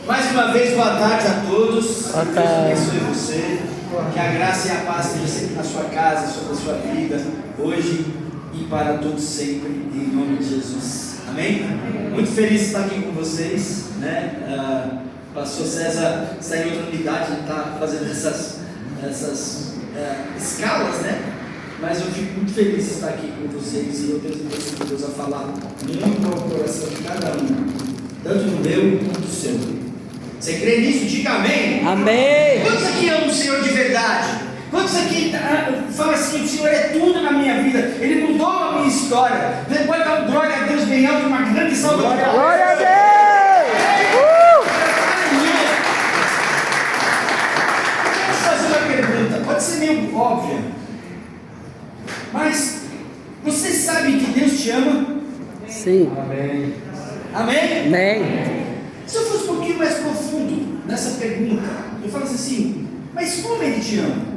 Mais uma vez, boa tarde a todos. Boa Deus tarde. abençoe você. Que a graça e a paz esteja sempre na sua casa, sobre a sua vida, hoje e para todos sempre, em nome de Jesus. Amém? Muito feliz de estar aqui com vocês, né? O pastor César está em outra unidade, ele está fazendo essas escalas, né? Mas eu fico muito feliz de estar aqui com vocês e eu tenho certeza que Deus vai falar muito ao coração de cada um, tanto no meu quanto no seu. Você crê nisso? Diga amém. Amém. Quantos aqui amam o Senhor de verdade? Quantos aqui falam assim, o Senhor é tudo na minha vida, Ele mudou a minha história? Pode dar um glória a Deus bem alto, uma grande salva de palmas. Glória a Deus. Quero fazer uma pergunta, pode ser meio óbvia, mas você sabe que Deus te ama? Sim. Amém? Amém. Se eu fosse um pouquinho mais profundo nessa pergunta, eu falasse assim, mas como Ele te ama?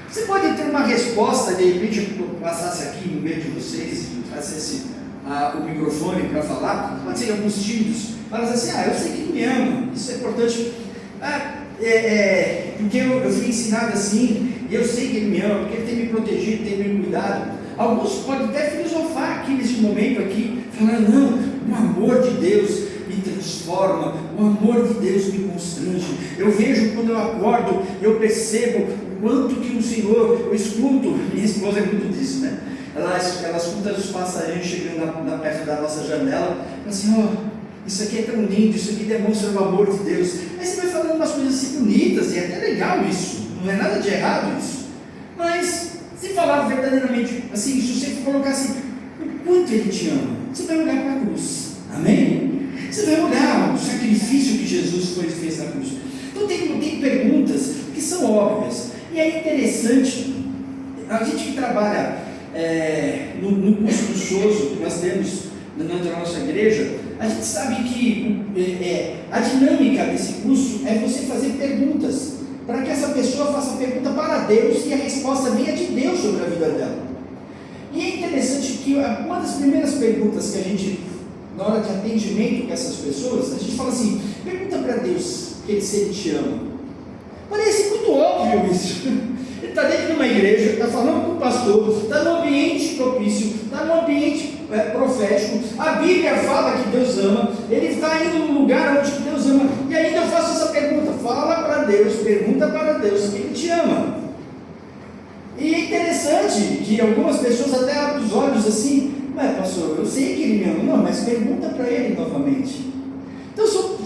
Você pode ter uma resposta, de repente eu passasse aqui no meio de vocês e trouxesse o microfone para falar, pode ser alguns tímidos, falasse assim, eu sei que Ele me ama, isso é importante, porque eu fui ensinado assim, e eu sei que Ele me ama, porque Ele tem me protegido, tem me cuidado. Alguns podem até filosofar aqui nesse momento aqui, falando, não, o amor de Deus me transforma, o amor de Deus me constrange. Eu vejo quando eu acordo, eu percebo o quanto que o Senhor, eu escuto, minha esposa é muito disso, né? Ela escuta os passarinhos chegando perto da nossa janela, assim, isso aqui é tão lindo, isso aqui demonstra o amor de Deus. Aí você vai falando umas coisas assim bonitas, e é até legal isso, não é nada de errado isso, mas se falar verdadeiramente assim, se você colocar assim, o quanto Ele te ama, você vai olhar para a cruz, amém? Você vai olhar o sacrifício que Jesus fez na cruz. Então tem perguntas que são óbvias, e é interessante, a gente que trabalha no curso do SOSO que nós temos na nossa igreja, a gente sabe que a dinâmica desse curso é você fazer perguntas, para que essa pessoa faça pergunta para Deus e a resposta venha de Deus sobre a vida dela. E é interessante que uma das primeiras perguntas que a gente, na hora de atendimento com essas pessoas, a gente fala assim, pergunta para Deus se Ele te ama. Parece muito óbvio isso. Ele está dentro de uma igreja, está falando com o pastor, está num ambiente propício, está num ambiente profético, a Bíblia fala que Deus ama, ele está indo num lugar onde Deus ama, e ainda eu faço essa pergunta, fala para Deus, pergunta para Deus que Ele te ama. E é interessante que algumas pessoas até abrem os olhos assim, mas pastor, eu sei que Ele me ama, não, mas pergunta para Ele novamente. Então são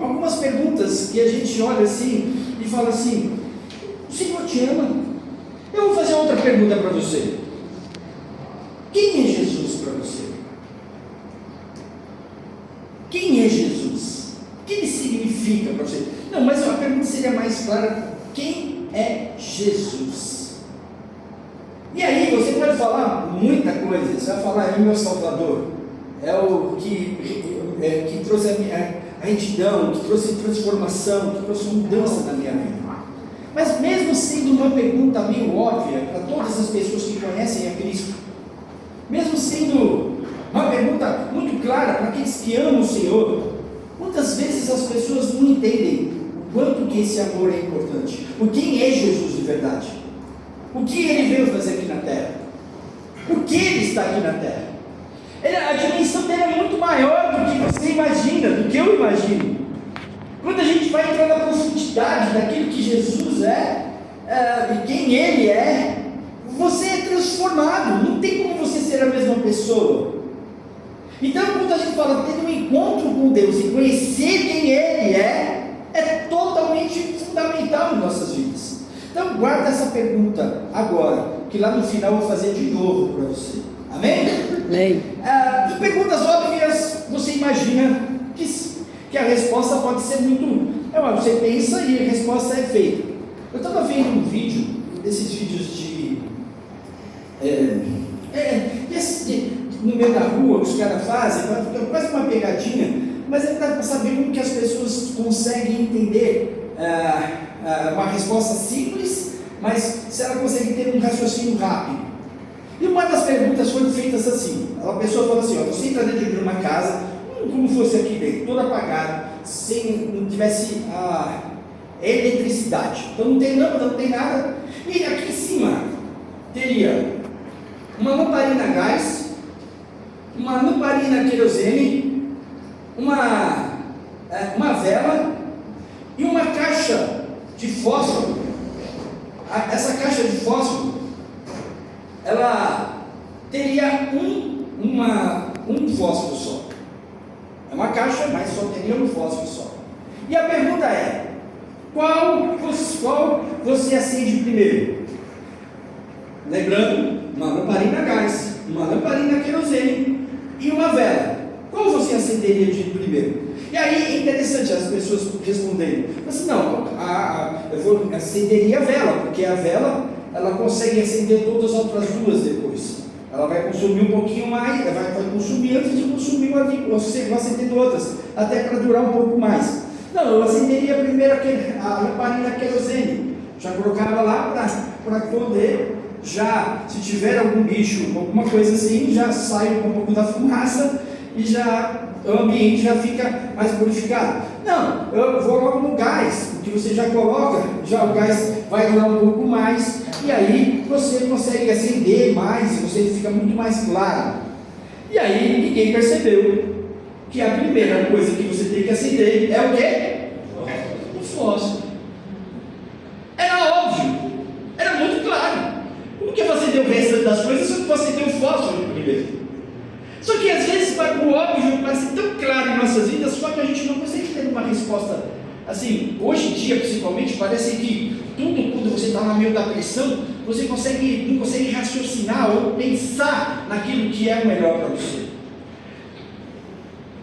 algumas perguntas que a gente olha assim e fala assim, o Senhor te ama? Eu vou fazer outra pergunta para você. Quem é Jesus para você? Quem é Jesus? O que Ele significa para você? Não, mas a pergunta seria mais clara, quem é Jesus? E aí você pode falar muita coisa, você vai falar, é o meu Salvador, é o que trouxe a retidão, que trouxe transformação, que trouxe mudança na minha vida. Mas mesmo sendo uma pergunta meio óbvia para todas as pessoas que conhecem a Cristo, mesmo sendo uma pergunta muito clara para aqueles que amam o Senhor, muitas vezes as pessoas não entendem o quanto que esse amor é importante, o quem é Jesus de verdade, o que Ele veio fazer aqui na terra, o que Ele está aqui na terra. A dimensão dele é muito maior do que você imagina, do que eu imagino. Quando a gente vai entrar na profundidade daquilo que Jesus e quem Ele é, você é transformado, não tem como você ser a mesma pessoa. Então quando a gente fala de ter um encontro com Deus e conhecer quem Ele é totalmente fundamental em nossas vidas. Então guarda essa pergunta agora, que lá no final eu vou fazer de novo para você, amém? Amém. E perguntas óbvias, você imagina que a resposta pode ser muito, você pensa e a resposta é feita. Eu estava vendo um vídeo, desses vídeos no meio da rua que os caras fazem, quase uma pegadinha, mas é para saber como que as pessoas conseguem entender uma resposta simples, mas se ela consegue ter um raciocínio rápido. E uma das perguntas foi feitas assim, a pessoa falou assim, você entra dentro de uma casa, como fosse aqui dentro, todo apagado, não tivesse a eletricidade. Então não tem lâmpada, não tem nada. E aqui em cima teria uma lamparina a gás, uma lamparina a querosene, uma vela e uma caixa de fósforo. Essa caixa de fósforo, ela teria um fósforo só. É uma caixa, mas só teria um fósforo só. E a pergunta é: qual você acende primeiro? Lembrando, uma lamparina a gás, uma lamparina a querosene e uma vela. Qual você acenderia de primeiro? E aí é interessante as pessoas responderem. Mas não, eu acenderia a vela, porque a vela ela consegue acender todas as outras duas depois. Ela vai consumir um pouquinho mais, vai consumir antes de consumir você vai acendendo outras, até para durar um pouco mais. Não, eu acenderia primeiro a lamparina querosene, já colocava lá para poder, se tiver algum bicho, alguma coisa assim, já sai um pouco da fumaça e o ambiente já fica mais purificado. Não, eu vou logo no gás, porque você já coloca, o gás vai durar um pouco mais, e aí você consegue acender mais, e você fica muito mais claro. E aí ninguém percebeu que a primeira coisa que você tem que acender é o quê? O fósforo. Era óbvio, era muito claro. Como que você deu o resto das coisas se você deu o fósforo primeiro? Só que às vezes o óbvio parece tão claro em nossas vidas, só que a gente não consegue ter uma resposta assim. Hoje em dia, principalmente, parece que tudo, quando você está no meio da pressão, você não consegue raciocinar ou pensar naquilo que é o melhor para você.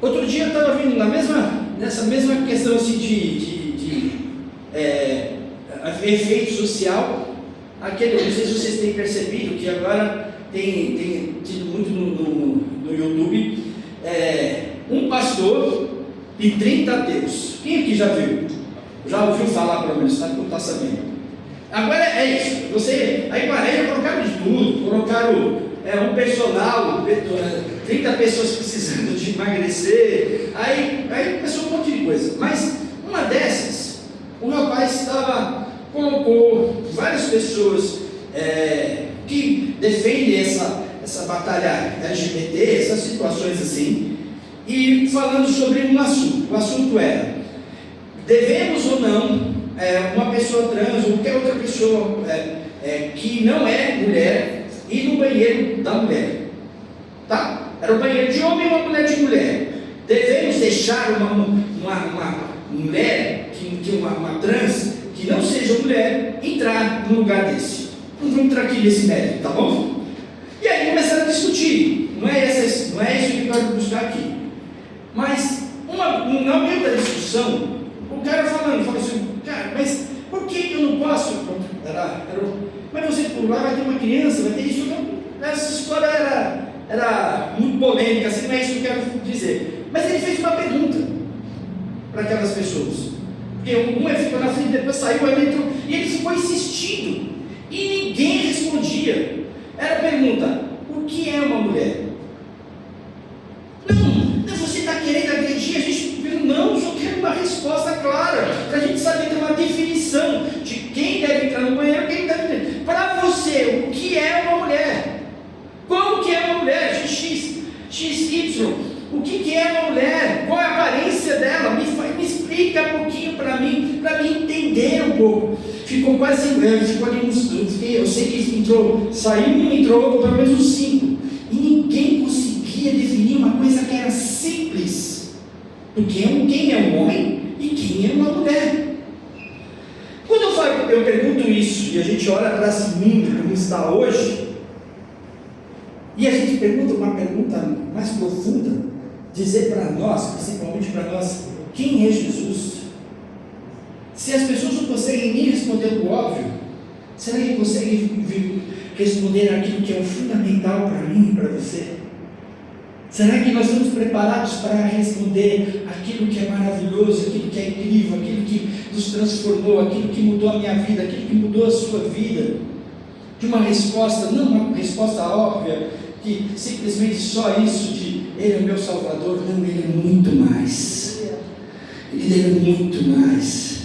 Outro dia eu estava vindo nessa mesma questão assim, de efeito social, não sei se vocês têm percebido que agora tem tido muito no YouTube, um pastor e 30 ateus. Quem aqui já viu? Já ouviu falar, pelo menos, sabe como está sabendo? Agora é isso, aí parece colocaram de tudo, colocaram um personal, 30 pessoas precisando de emagrecer, aí começou um monte de coisa. Mas uma dessas, o rapaz colocou várias pessoas que defendem essa batalha LGBT, essas situações assim, e falando sobre um assunto. O assunto era: devemos ou não uma pessoa trans ou qualquer outra pessoa que não é mulher ir no banheiro da mulher? Tá? Era um banheiro de homem e uma mulher de mulher. Devemos deixar uma mulher, uma trans, que não seja mulher, entrar num lugar desse? Não vamos entrar aqui nesse mérito, tá bom? E aí começaram a discutir. Não é isso que eu quero buscar aqui. Mas, no meio da discussão, o cara falou assim: cara, mas por que eu não posso? Mas você por lá vai ter uma criança, vai ter isso. Essa história era muito polêmica, assim, não é isso que eu quero dizer. Mas ele fez uma pergunta para aquelas pessoas. Porque uma ficou na frente, depois saiu, aí entrou, e ele ficou insistindo. E ninguém respondia. Era a pergunta: o que é uma mulher? Não, você está querendo agredir a gente? Não, só quero uma resposta clara, para a gente saber ter uma definição de quem deve entrar no banheiro, quem deve entrar. Para você, o que é uma mulher? Como que é uma mulher? XY. O que é uma mulher? Qual é a aparência dela? Me explica um pouquinho para mim entender um pouco. Ficou quase ficou ali eu sei que entrou pelo menos uns 5. E ninguém conseguia definir uma coisa que era simples. Porque quem é um homem e quem é uma mulher. Quando eu pergunto isso e a gente olha para esse mundo como está hoje, e a gente pergunta uma pergunta mais profunda, dizer para nós, principalmente para nós, quem é Jesus? Se as pessoas não conseguem nem responder o óbvio, será que conseguem responder aquilo que é o fundamental para mim e para você? Será que nós estamos preparados para responder aquilo que é maravilhoso, aquilo que é incrível, aquilo que nos transformou, aquilo que mudou a minha vida, aquilo que mudou a sua vida? De uma resposta, não uma resposta óbvia, que simplesmente só isso de Ele é o meu Salvador. Não, Ele é muito mais. Ele é muito mais.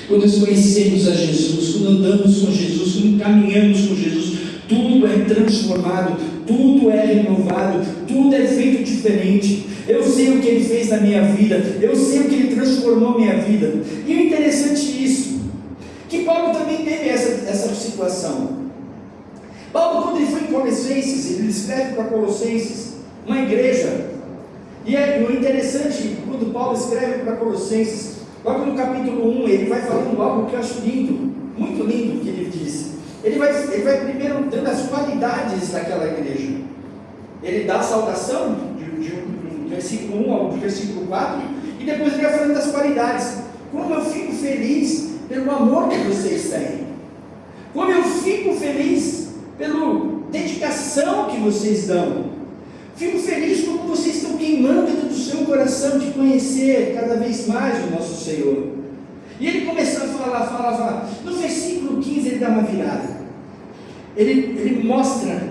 Quando nós conhecemos a Jesus, quando andamos com Jesus, quando caminhamos com Jesus, tudo é transformado, tudo é renovado, tudo é feito diferente. Eu sei o que Ele fez na minha vida, eu sei o que Ele transformou a minha vida. E o interessante é isso, que Paulo também teve essa situação. Paulo, quando ele foi em Colossenses, ele escreve para Colossenses, uma igreja. E o interessante, quando Paulo escreve para Colossenses, logo no capítulo 1, ele vai falando algo que eu acho lindo, muito lindo, que ele diz. Ele vai primeiro dando as qualidades daquela igreja. Ele dá a saudação, do versículo 1 ao versículo 4, e depois ele vai falando das qualidades. Como eu fico feliz pelo amor que vocês têm. Como eu fico feliz pela dedicação que vocês dão. Fico feliz como vocês estão queimando dentro do seu coração de conhecer cada vez mais o nosso Senhor. E ele começou a falar. No versículo 15 ele dá uma virada. Ele mostra,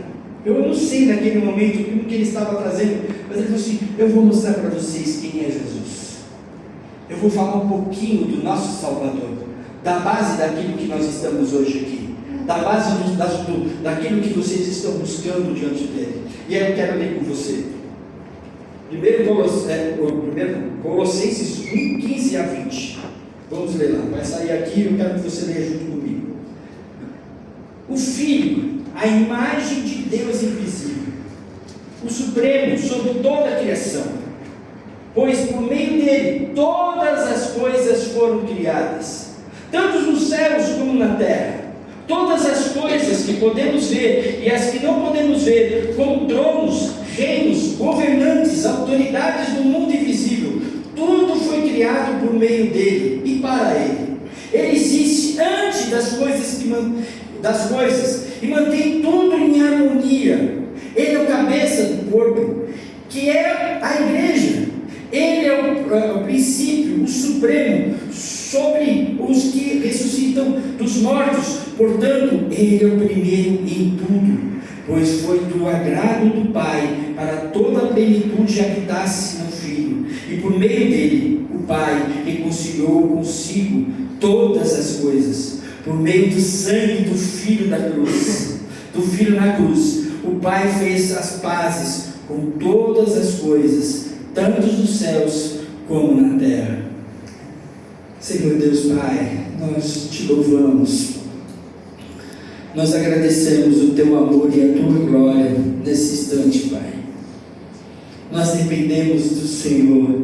eu não sei naquele momento o que ele estava trazendo, mas ele falou assim: eu vou mostrar para vocês quem é Jesus. Eu vou falar um pouquinho do nosso Salvador, da base daquilo que nós estamos hoje aqui, da base daquilo que vocês estão buscando diante dele. E aí eu quero ler com você. Primeiro Colossenses 1, 15 a 20. Vamos ler lá, vai sair aqui, eu quero que você leia junto comigo. O Filho, a imagem de Deus invisível, o Supremo sobre toda a criação, pois por meio dele todas as coisas foram criadas, tanto nos céus como na terra. Todas as coisas que podemos ver e as que não podemos ver, como tronos, reinos, governantes, autoridades do mundo invisível, tudo foi criado por meio dele e para ele. Ele existe antes das coisas e mantém tudo em harmonia. Ele é o cabeça do corpo, que é a igreja. Ele é o princípio, o supremo, sobre os que ressuscitam dos mortos. Portanto, ele é o primeiro em tudo, pois foi do agrado do Pai para toda a plenitude habitasse no Filho, e por meio dele o Pai reconciliou consigo todas as coisas, por meio do sangue do Filho na cruz. O Pai fez as pazes com todas as coisas, tanto nos céus como na terra. Senhor Deus Pai, nós te louvamos, nós agradecemos o teu amor e a tua glória nesse instante, Pai. Nós dependemos do Senhor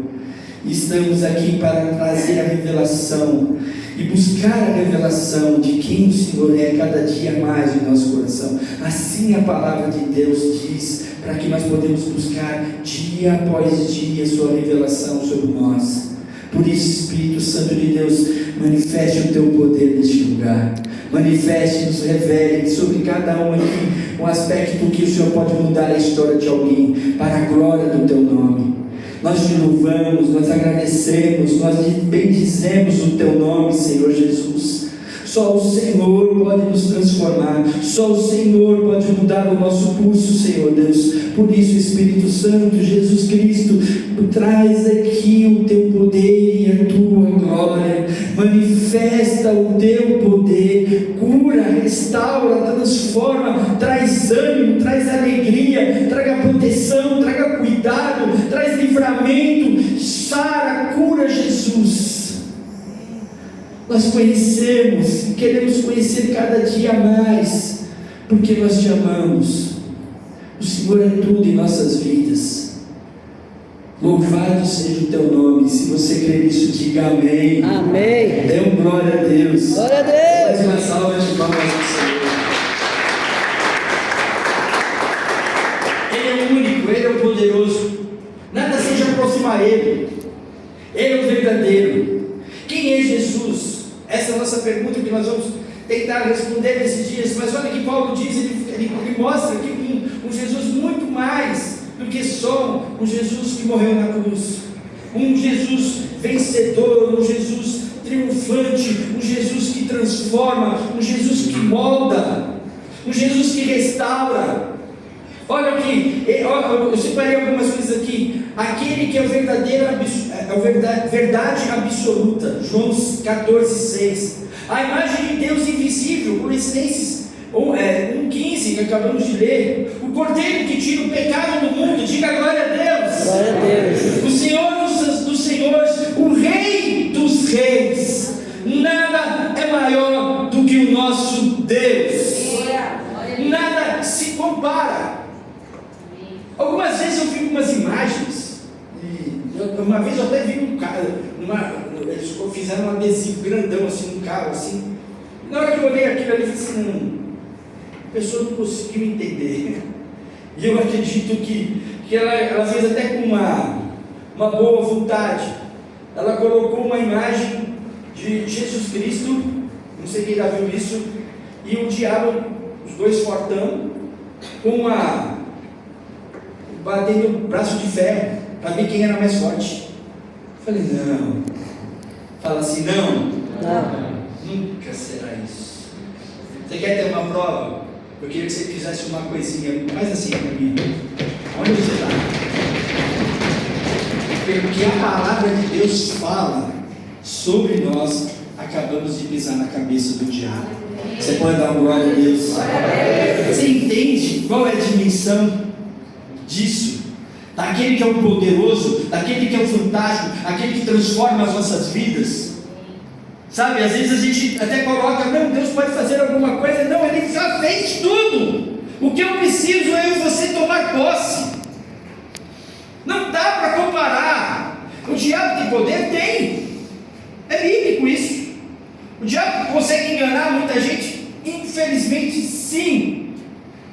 e estamos aqui para trazer a revelação e buscar a revelação de quem o Senhor é cada dia mais no nosso coração. Assim a palavra de Deus diz, para que nós podemos buscar dia após dia sua revelação sobre nós. Por isso, Espírito Santo de Deus, manifeste o teu poder neste lugar. Manifeste, nos revele sobre cada um aqui um aspecto que o Senhor pode mudar a história de alguém para a glória do teu nome. Nós te louvamos, nós agradecemos, nós bendizemos o teu nome, Senhor Jesus. Só o Senhor pode nos transformar, só o Senhor pode mudar o nosso curso, Senhor Deus. Por isso, Espírito Santo, Jesus Cristo, traz aqui o teu poder e a tua glória, manifesta o teu poder, cura, restaura, transforma, traz ânimo, traz alegria, traga proteção, traga cuidado, traz livramento, sara, cura, Jesus. Nós conhecemos e queremos conhecer cada dia mais, porque nós te amamos. O Senhor é tudo em nossas vidas. Louvado seja o teu nome. Se você crer nisso, diga amém. Amém. Dê um glória a Deus. Glória a Deus. Mais uma salva de palmas ao Senhor. Ele é o único, Ele é o poderoso. Nada seja aproximar Ele. Ele é o verdadeiro. Quem é Jesus? Essa é a nossa pergunta que nós vamos tentar responder nesses dias. Mas olha que Paulo diz, ele mostra aqui um Jesus muito mais do que só um Jesus que morreu na cruz. Um Jesus vencedor, um Jesus triunfante, um Jesus que transforma, um Jesus que molda, um Jesus que restaura. Olha aqui, eu separei algumas coisas aqui. Aquele que é a verdade absoluta, João 14,6. A imagem de Deus invisível, Colossenses 1,15, que acabamos de ler. O Cordeiro que tira o pecado do mundo, diga glória a Deus. Glória a Deus. O Senhor dos senhores, o Rei dos reis. Nada é maior do que o nosso Deus. Nada se compara. Algumas vezes eu vi umas imagens, uma vez eu até vi um cara, eles fizeram um adesivo grandão assim no carro, assim. Na hora que eu olhei aquilo ali, eu falei assim, a pessoa não conseguiu entender. E eu acredito que ela fez até com uma boa vontade. Ela colocou uma imagem de Jesus Cristo, não sei quem já viu isso, e o diabo, os dois fortão, com batendo o braço de ferro, para ver quem era mais forte. Eu falei, não. Fala assim, não. Nunca será isso. Você quer ter uma prova? Eu queria que você fizesse uma coisinha, faz assim para mim. Onde você está? Porque a palavra de Deus fala sobre nós, acabamos de pisar na cabeça do diabo. Você pode dar uma glória a Deus? Você entende qual é a dimensão disso? Daquele que é o poderoso, daquele que é o fantástico, aquele que transforma as nossas vidas. Sabe, às vezes a gente até coloca, não, Deus pode fazer alguma coisa. Não, Ele já fez tudo. O que eu preciso é eu e você tomar posse. Não dá para comparar. O diabo tem poder? Tem. É bíblico isso. O diabo consegue enganar muita gente? Infelizmente sim.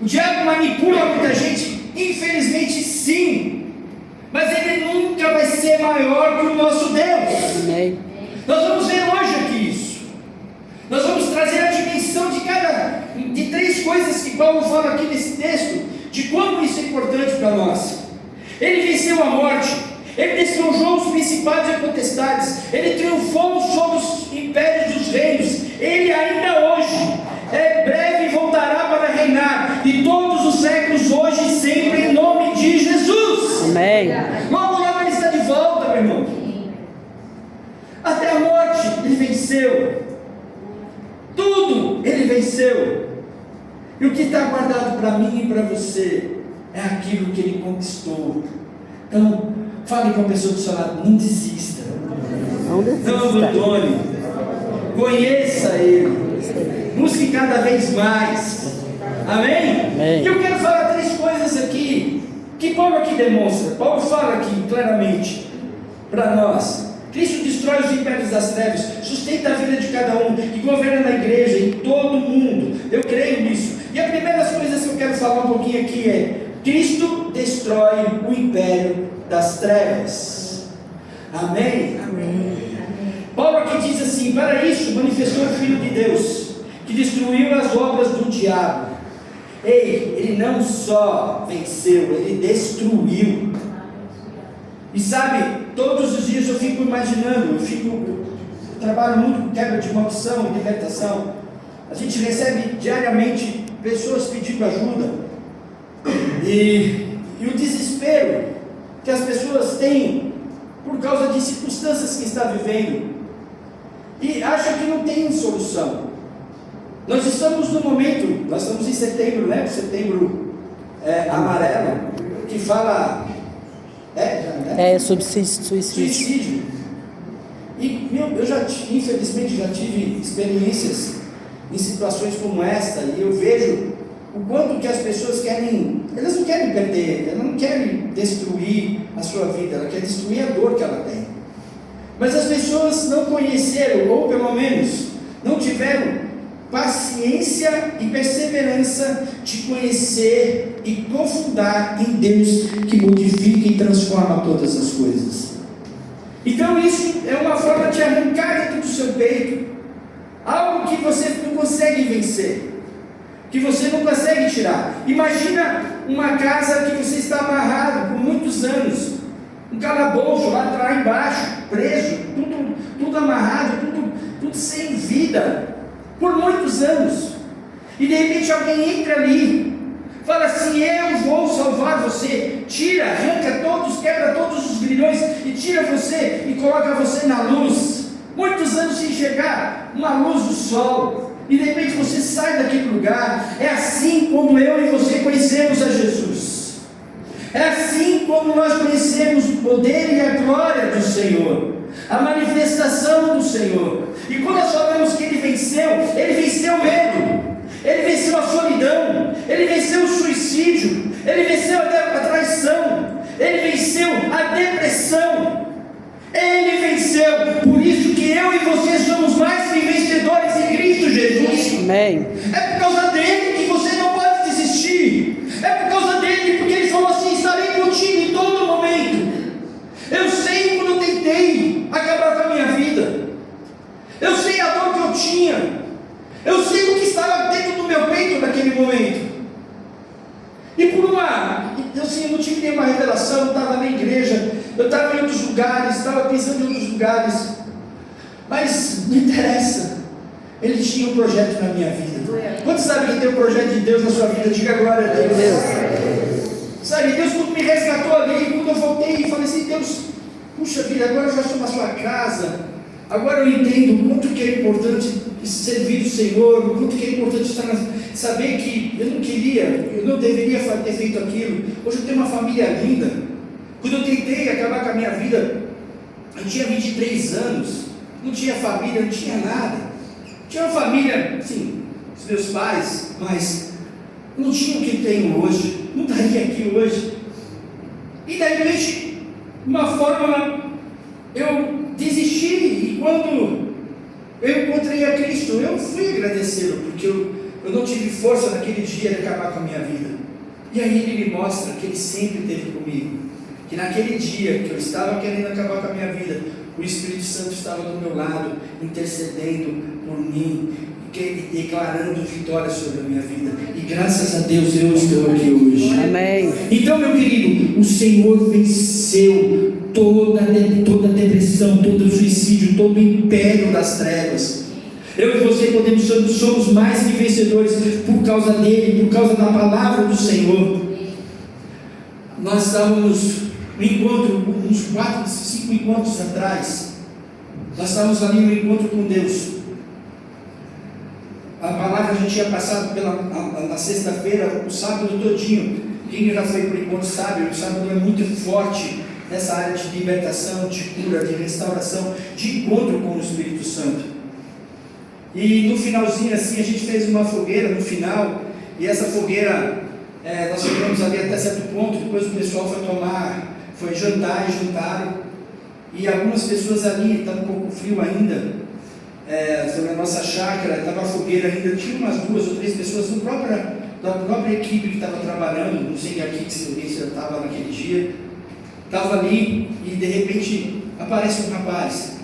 O diabo manipula muita gente? Infelizmente sim. Mas ele nunca vai ser maior que o nosso Deus. Amém. Nós vamos ver hoje aqui isso. Nós vamos trazer a dimensão de três coisas que Paulo fala aqui nesse texto, de como isso é importante para nós. Ele venceu a morte, ele despojou os principados e potestades, ele triunfou sobre os impérios dos reinos, ele ainda hoje, breve voltará para reinar, e todos os séculos, hoje e sempre, em nome de Jesus. Amém. Logo ele está de volta, meu irmão. Até a morte ele venceu, tudo ele venceu, e o que está guardado para mim e para você é aquilo que ele conquistou. Então fale com a pessoa do seu lado, não desista, não abandone, conheça ele, busque cada vez mais. Amém? Amém. E eu quero falar três coisas aqui que Paulo aqui demonstra. Paulo fala aqui claramente para nós. Cristo destrói os impérios das trevas, sustenta a vida de cada um e governa na igreja, em todo o mundo. Eu creio nisso. E a primeira das coisas que eu quero falar um pouquinho aqui é: Cristo destrói o império das trevas. Amém? Amém. Paulo aqui diz assim: para isso manifestou o Filho de Deus, que destruiu as obras do diabo. Ele não só venceu, ele destruiu. E sabe, todos os dias eu fico imaginando, eu trabalho muito com quebra de maldição e libertação. A gente recebe diariamente pessoas pedindo ajuda, e o desespero que as pessoas têm por causa de circunstâncias que estão vivendo, e acham que não tem solução. Nós estamos no momento, nós estamos em setembro, né? Setembro amarelo, que fala sobre suicídio. E eu infelizmente já tive experiências em situações como esta, e eu vejo o quanto que as pessoas querem, elas não querem perder, elas não querem destruir a sua vida, ela quer destruir a dor que ela tem. Mas as pessoas não conheceram, ou pelo menos não tiveram paciência e perseverança de conhecer e confundar em Deus, que modifica e transforma todas as coisas. Então isso é uma forma de arrancar dentro do seu peito algo que você não consegue vencer, que você não consegue tirar. Imagina uma casa que você está amarrado por muitos anos, um calabouço lá embaixo, preso, tudo amarrado, tudo sem vida, por muitos anos, e de repente alguém entra ali, Fala assim: eu vou salvar você. Tira, arranca todos, quebra todos os grilhões e tira você e coloca você na luz. Muitos anos sem enxergar uma luz do sol, e de repente você sai daquele lugar. É assim quando eu e você conhecemos a Jesus. É assim como nós conhecemos o poder e a glória do Senhor, a manifestação do Senhor. E quando nós falamos que Ele venceu o medo, Ele venceu a solidão, Ele venceu o suicídio, Ele venceu a traição, Ele venceu a depressão, Ele venceu. Por isso que eu e você somos mais que vencedores em Cristo Jesus. Amém. É por causa dele que você não pode desistir. É por causa dele, porque Ele falou assim: estarei contigo em todo momento. Eu sei quando eu tentei acabar com a minha vida, eu sei a dor que eu tinha, eu sei o que estava dentro do meu peito naquele momento. E por eu não tive nenhuma revelação, eu estava na igreja, eu estava em outros lugares, estava pensando em outros lugares, mas não interessa. Ele tinha um projeto na minha vida. Quantos sabem que tem um projeto de Deus na sua vida? Diga glória a Deus. Sabe, Deus quando me resgatou ali, quando eu voltei e falei assim: Deus, puxa vida, agora eu já estou na sua casa, agora eu entendo o quanto que é importante servir o Senhor, o quanto que é importante saber que eu não deveria ter feito aquilo. Hoje eu tenho uma família linda. Quando eu tentei acabar com a minha vida, eu tinha 23 anos, não tinha família, não tinha nada. Tinha uma família, sim, os meus pais, mas não tinha o que tenho hoje, não estaria aqui hoje. E de repente, de uma forma, eu desisti, e quando eu encontrei a Cristo, eu fui agradecê-lo, porque eu não tive força naquele dia de acabar com a minha vida. E aí Ele me mostra que Ele sempre esteve comigo, que naquele dia que eu estava querendo acabar com a minha vida, o Espírito Santo estava do meu lado, intercedendo por mim, declarando vitória sobre a minha vida. E graças a Deus eu estou aqui hoje. Amém. Então, meu querido, o Senhor venceu toda a depressão, todo o suicídio, todo o império das trevas. Eu e você somos mais que vencedores por causa dele, por causa da palavra do Senhor. Nós estávamos no encontro, uns 4, 5 encontros atrás, nós estávamos ali no encontro com Deus. A palavra a gente tinha passado na sexta-feira, o sábado todinho. Quem já foi para o encontro sabe, o sábado é muito forte nessa área de libertação, de cura, de restauração, de encontro com o Espírito Santo. E no finalzinho assim, a gente fez uma fogueira no final, e essa fogueira, nós chegamos ali até certo ponto, depois o pessoal foi jantar e jantaram, e algumas pessoas ali, estava um pouco frio ainda, sobre a nossa chácara, estava a fogueira ainda, tinha umas 2 ou 3 pessoas da própria equipe que estava trabalhando, não sei aqui se alguém já estava naquele dia, estava ali, e de repente aparece um rapaz.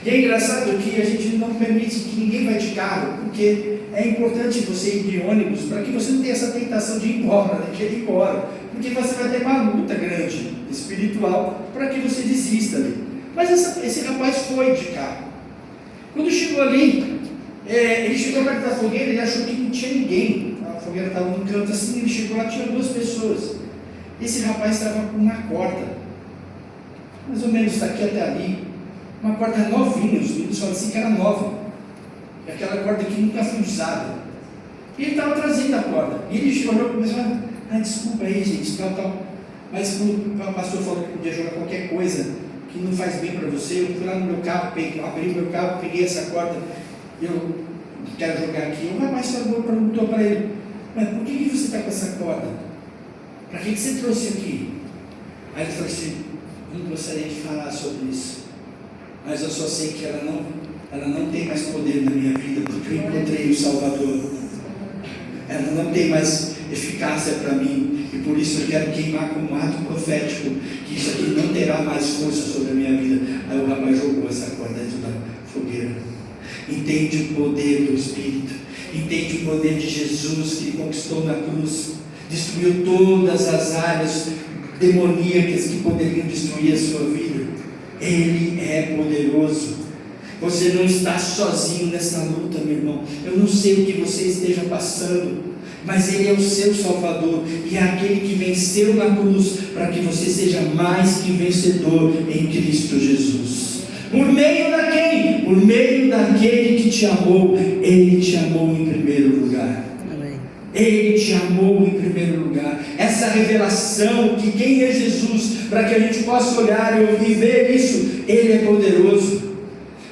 E é engraçado que a gente não permite que ninguém vá de carro, porque é importante você ir de ônibus, para que você não tenha essa tentação de ir embora, de querer ir embora, porque você vai ter uma luta grande, espiritual, para que você desista ali. Mas esse rapaz foi de carro. Quando chegou ali, ele chegou perto da fogueira, ele achou que não tinha ninguém. A fogueira estava num canto assim, ele chegou lá, tinha 2 pessoas. Esse rapaz estava com uma corda, mais ou menos daqui até ali, uma corda novinha, os meninos falam assim que era nova, e aquela corda que nunca foi usada. E ele estava trazendo a corda, e ele olhou e começou a desculpa aí, gente, tal. Mas quando o pastor falou que podia jogar qualquer coisa que não faz bem para você, eu fui lá no meu carro, abri o meu carro, peguei essa corda, eu quero jogar aqui. O rapaz perguntou para ele: mas por que você está com essa corda? Para que você trouxe aqui? Aí ele falou assim: não gostaria de falar sobre isso, mas eu só sei que ela não tem mais poder na minha vida, porque eu encontrei o Salvador. Ela não tem mais eficácia para mim, e por isso eu quero queimar como um ato profético, que isso aqui não terá mais força sobre a minha vida. Aí o rapaz jogou essa corda dentro da fogueira. Entende o poder do Espírito, entende o poder de Jesus, que conquistou na cruz, destruiu todas as áreas demoníacas que poderiam destruir a sua vida. Ele é poderoso. Você não está sozinho nessa luta, meu irmão. Eu não sei o que você esteja passando, mas Ele é o seu Salvador, e é aquele que venceu na cruz, para que você seja mais que vencedor em Cristo Jesus. Por meio da quem? Por meio daquele que te amou. Ele te amou em primeiro lugar. Amém. Ele te amou em primeiro lugar. Essa revelação que quem é Jesus, para que a gente possa olhar e ouvir, ver isso, Ele é poderoso.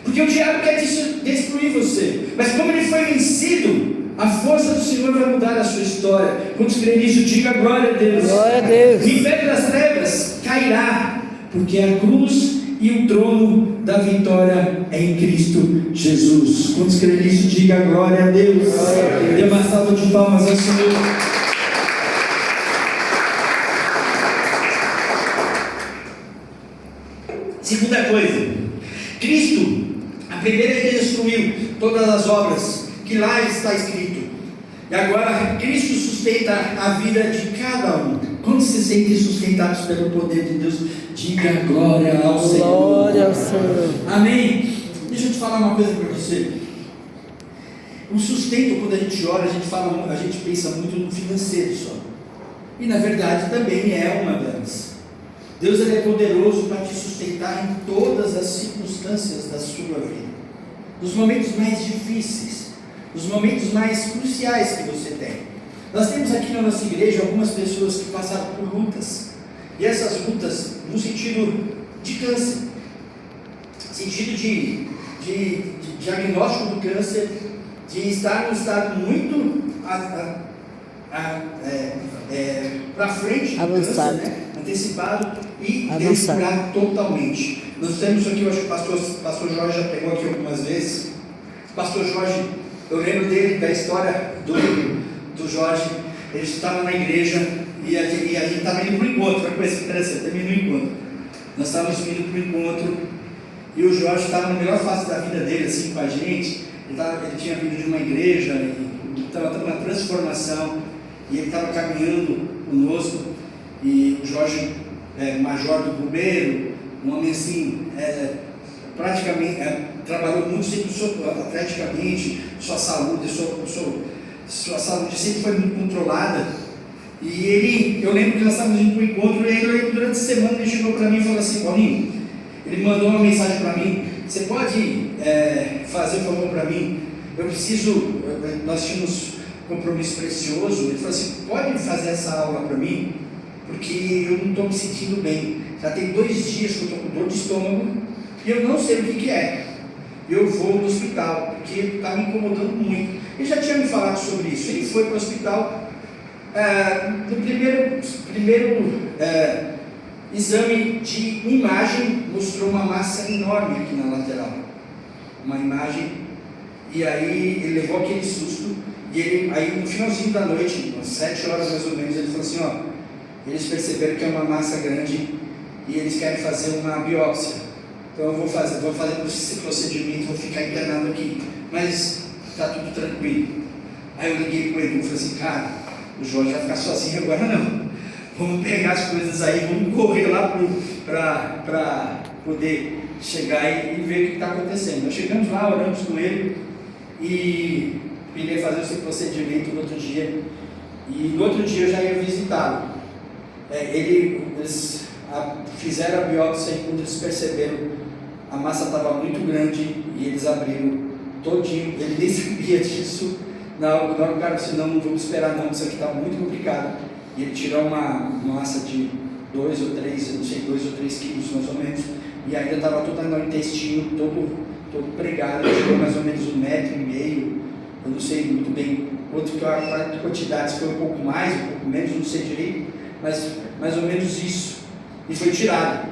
Porque o diabo quer destruir você, mas como ele foi vencido, a força do Senhor vai mudar a sua história. Quando escrever isso, diga glória a Deus. Glória a Deus. O império das trevas cairá, porque a cruz e o trono da vitória é em Cristo Jesus. Quando escrever isso, diga glória a Deus. Dê uma salva de palmas ao Senhor. Segunda coisa, Cristo, a primeira ele destruiu todas as obras que lá está escrito, e agora Cristo sustenta a vida de cada um. Quando se sentem sustentados pelo poder de Deus, diga glória ao Senhor. Glória ao Senhor. Amém. Deixa eu te falar uma coisa para você. O sustento, quando a gente ora, a gente pensa muito no financeiro só, e na verdade também é uma delas. Deus ele é poderoso para te sustentar em todas as circunstâncias da sua vida, nos momentos mais difíceis, nos momentos mais cruciais que você tem. Nós temos aqui na nossa igreja algumas pessoas que passaram por lutas, e essas lutas no sentido de câncer, sentido de diagnóstico do câncer, de estar num estado muito para frente, avançado, câncer, né? Antecipado e avançado, curado totalmente. Nós temos aqui, eu acho que o pastor Jorge já pegou aqui algumas vezes. O pastor Jorge, eu lembro dele, da história do Jorge. Ele estava na igreja e a gente estava indo para o encontro. Olha que coisa interessante, terminou o encontro. Nós estávamos indo para o encontro e o Jorge estava na melhor fase da vida dele, assim, com a gente. Ele tinha vindo de uma igreja e estava tendo uma transformação, e ele estava caminhando conosco. E o Jorge, major do bombeiro, um homem assim, praticamente, trabalhou muito sempre atleticamente, sua saúde sempre foi muito controlada. E eu lembro que nós estávamos indo para o encontro, e ele, durante a semana, ele chegou para mim e falou assim: Paulinho, ele mandou uma mensagem para mim: você pode fazer um favor para mim? Eu preciso, nós tínhamos um compromisso precioso. Ele falou assim: pode fazer essa aula para mim? Porque eu não estou me sentindo bem. Já tem 2 dias que eu estou com dor de estômago e eu não sei o que é. Eu vou no hospital, porque está me incomodando muito. Ele já tinha me falado sobre isso. Ele foi para o hospital. No primeiro exame de imagem, mostrou uma massa enorme aqui na lateral. Uma imagem. E aí ele levou aquele susto. E aí no finalzinho da noite, às 7 horas mais ou menos, ele falou assim: ó, eles perceberam que é uma massa grande e eles querem fazer uma biópsia. Então eu vou fazer esse procedimento, vou ficar internado aqui, mas está tudo tranquilo. Aí eu liguei para o Edu e falei assim: cara, o Jorge vai ficar sozinho agora não. Vamos pegar as coisas aí, vamos correr lá para poder chegar e ver o que está acontecendo. Nós chegamos lá, oramos com ele e ele ia fazer esse procedimento no outro dia. E no outro dia eu já ia visitá-lo. Eles fizeram a biópsia e quando eles perceberam, a massa estava muito grande e eles abriram todinho. Ele nem sabia disso. Na hora o cara disse: não vamos esperar não, isso aqui está muito complicado. E ele tirou uma massa de 2 ou 3, eu não sei, 2 ou 3 quilos mais ou menos, e ainda estava todo no intestino, todo pregado. Chegou mais ou menos 1,5 metro, eu não sei muito bem quanto quantidade, se foi um pouco mais, um pouco menos, não sei direito, mas mais ou menos isso, e foi tirado.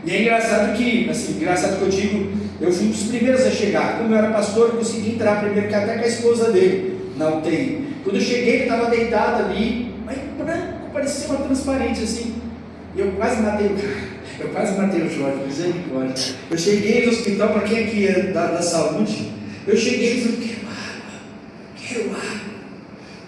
E é engraçado que eu digo, eu fui um dos primeiros a chegar. Como eu era pastor, eu consegui entrar primeiro, que até com a esposa dele, na UTI. Quando eu cheguei, ele estava deitado ali, mas branco, parecia uma transparente assim, e eu quase matei o Jorge, misericórdia. Eu cheguei no hospital, para quem aqui é da saúde, eu cheguei e falei: quero água.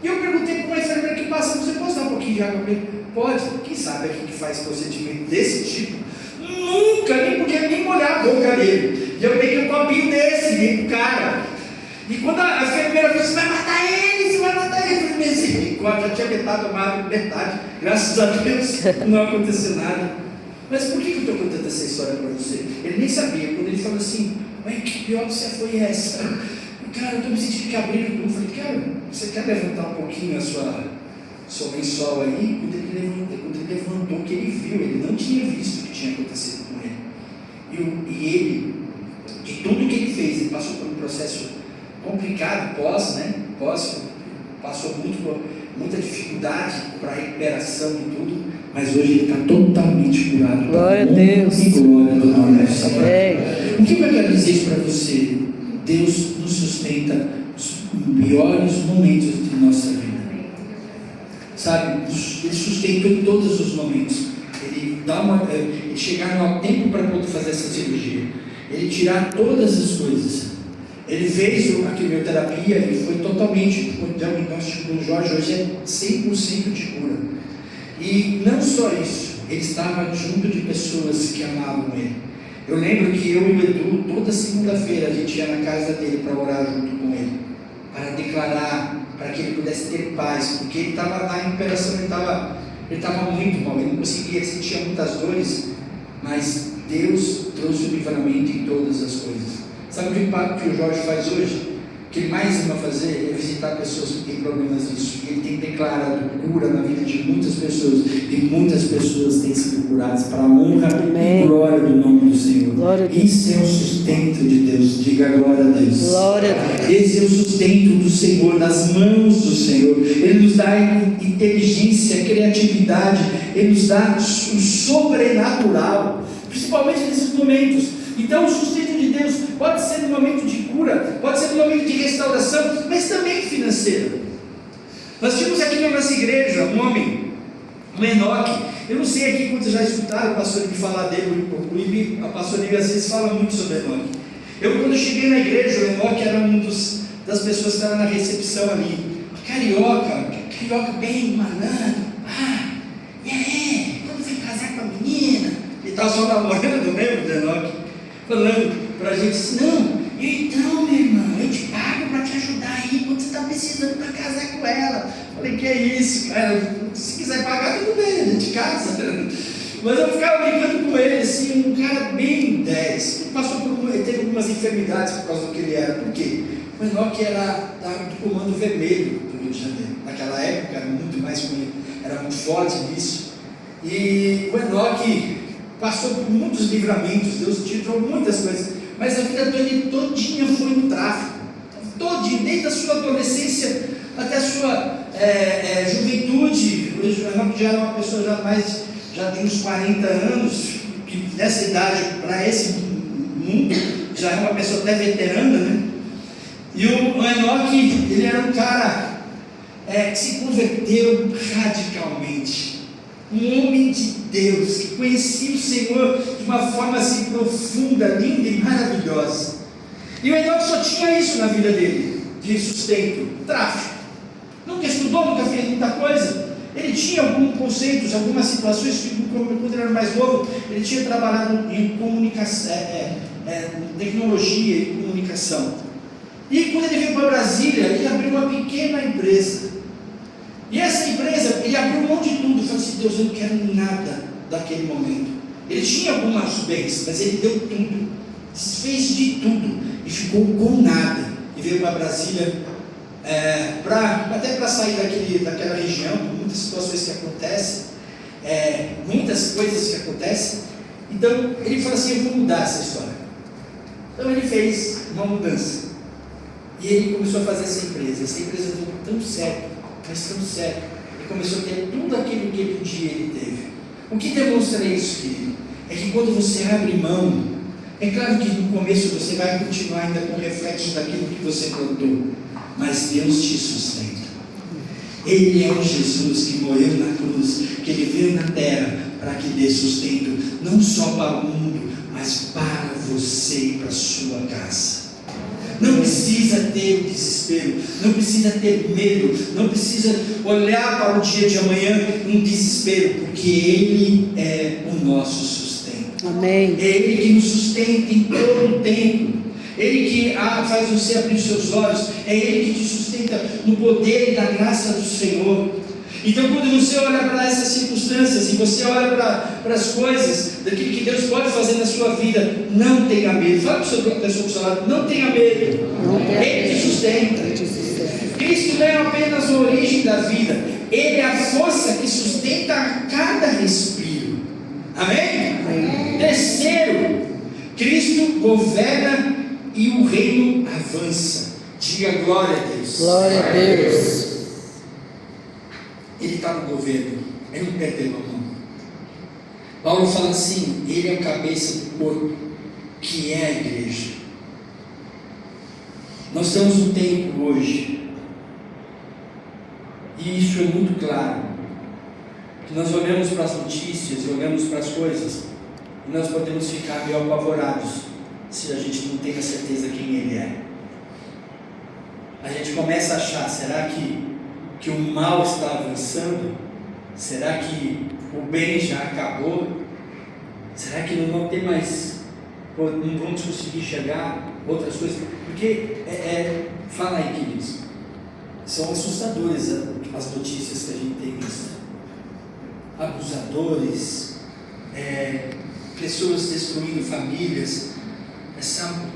E eu perguntei para uma enfermeira que passa: você pode dar um pouquinho de água para mim? Pode. Quem sabe aqui que faz procedimento desse tipo nunca nem podia nem molhar a boca dele. E eu peguei um copinho desse, dei pro cara. E quando a enfermeira falou: você vai matar ele, você vai matar ele. Eu falei: misericórdia, já tinha metade tomado metade, graças a Deus não aconteceu nada. Mas por que eu estou contando essa história para você? Ele nem sabia, quando ele falou assim, mas que biópsia foi essa? Cara, eu estou me sentindo que abriram tudo. Eu falei, cara, você quer levantar um pouquinho a sua lençol aí? Quando ele levantou o que ele viu, ele não tinha visto o que tinha acontecido com ele. E ele, de tudo que ele fez, ele passou por um processo complicado, passou muita dificuldade para a recuperação e tudo, mas hoje ele está totalmente curado. Glória a Deus. E glória do nome do Senhor. Amém. O que eu quero dizer isso para você? Deus nos sustenta os piores momentos de nossa vida. Sabe, Ele sustenta em todos os momentos. Ele chegar no tempo para poder fazer essa cirurgia. Ele tirar todas as coisas. Ele fez a quimioterapia e foi totalmente, o diagnóstico do Jorge hoje é 100% de cura. E não só isso, ele estava junto de pessoas que amavam ele. Eu lembro que eu e o Edu, toda segunda-feira, a gente ia na casa dele para orar junto com ele, para declarar, para que ele pudesse ter paz, porque ele estava na recuperação, ele estava muito mal, ele não conseguia, ele sentia muitas dores, mas Deus trouxe o livramento em todas as coisas. Sabe o impacto que o Jorge faz hoje? O que ele mais ama fazer é visitar pessoas que têm problemas disso. E ele tem declarado cura na vida de muitas pessoas. E muitas pessoas têm sido curadas para a honra e glória do nome do Senhor. Isso é o sustento de Deus. Diga glória a Deus. Glória a Deus. Esse é o sustento do Senhor, nas mãos do Senhor. Ele nos dá inteligência, criatividade. Ele nos dá o sobrenatural. Principalmente nesses momentos. Então o sustento de Deus pode ser no momento de cura, pode ser no momento de restauração, mas também financeiro. Nós tínhamos aqui na nossa igreja um homem, um Enoque. Eu não sei aqui quantos já escutaram o pastor me falar dele, a pastor Nível às vezes fala muito sobre Enoque. Quando cheguei na igreja, o Enoque era das pessoas que estavam na recepção ali. Carioca bem malandro. E aí, quando foi casar com a menina? Ele estava só namorando, lembra do Enoque? Falando para a gente, não, então meu irmão, eu te pago para te ajudar aí, quando você está precisando para casar com ela. Falei, que é isso, cara, se quiser pagar tudo bem, a gente casa. Mas eu ficava brincando com ele, assim, um cara bem 10, ele teve algumas enfermidades por causa do que ele era. Por quê? O Enoque era do Comando Vermelho do Rio de Janeiro, naquela época era muito forte nisso, e o Enoque passou por muitos livramentos, Deus tirou muitas coisas, mas a vida dele todinha foi no tráfico, todinha, desde a sua adolescência até a sua juventude. O já era uma pessoa já de uns 40 anos, que nessa idade, para esse mundo, já é uma pessoa até veterana, né? E o Enoque, ele era um cara que se converteu radicalmente. Um homem de Deus, que conhecia o Senhor de uma forma assim profunda, linda e maravilhosa. E o Enoque só tinha isso na vida dele, de sustento, tráfico. Nunca estudou, nunca fez muita coisa. Ele tinha alguns conceitos, algumas situações, que quando ele era mais novo, ele tinha trabalhado em comunicação, tecnologia e comunicação. E quando ele veio para Brasília, ele abriu uma pequena empresa. E essa empresa, ele abriu um monte de tudo. Ele falou assim, Deus, eu não quero nada daquele momento. Ele tinha alguns bens, mas ele deu tudo, fez de tudo e ficou com nada. E veio para Brasília, até para sair daquela região, muitas situações que acontecem, muitas coisas que acontecem. Então ele falou assim, eu vou mudar essa história. Então ele fez uma mudança. E ele começou a fazer essa empresa. Essa empresa deu tão certo, mas tão certo. Ele começou a ter tudo aquilo que ele podia, ele teve. O que demonstra isso, querido? É que quando você abre mão, é claro que no começo você vai continuar ainda com reflexo daquilo que você plantou, mas Deus te sustenta. Ele é o Jesus que morreu na cruz, que ele veio na terra para que dê sustento, não só para o mundo, mas para você e para a sua casa. Não precisa ter desespero, não precisa ter medo, não precisa olhar para o dia de amanhã em desespero, porque Ele é o nosso sustento. Amém. É Ele que nos sustenta em todo o tempo. Ele que faz você abrir os seus olhos, é Ele que te sustenta no poder e na graça do Senhor. Então, quando você olha para essas circunstâncias e você olha para as coisas, daquilo que Deus pode fazer na sua vida, não tenha medo. Fala para a pessoa do seu lado, não tenha medo. Ele te sustenta. Cristo não é apenas a origem da vida, Ele é a força que sustenta a cada respiro. Amém? Amém. Terceiro, Cristo governa e o reino avança. Diga glória a Deus. Glória a Deus. Ele está no governo, Ele não perdeu a mão. Paulo fala assim: Ele é o cabeça do corpo, que é a igreja. Nós estamos no tempo hoje, e isso é muito claro, que nós olhamos para as notícias, olhamos para as coisas, e nós podemos ficar meio apavorados, se a gente não tem a certeza quem Ele é. A gente começa a achar, será que o mal está avançando? Será que o bem já acabou? Será que não tem mais, não vamos conseguir enxergar outras coisas? Porque, fala aí, queridos, são assustadoras as notícias que a gente tem visto. Abusadores, pessoas destruindo famílias,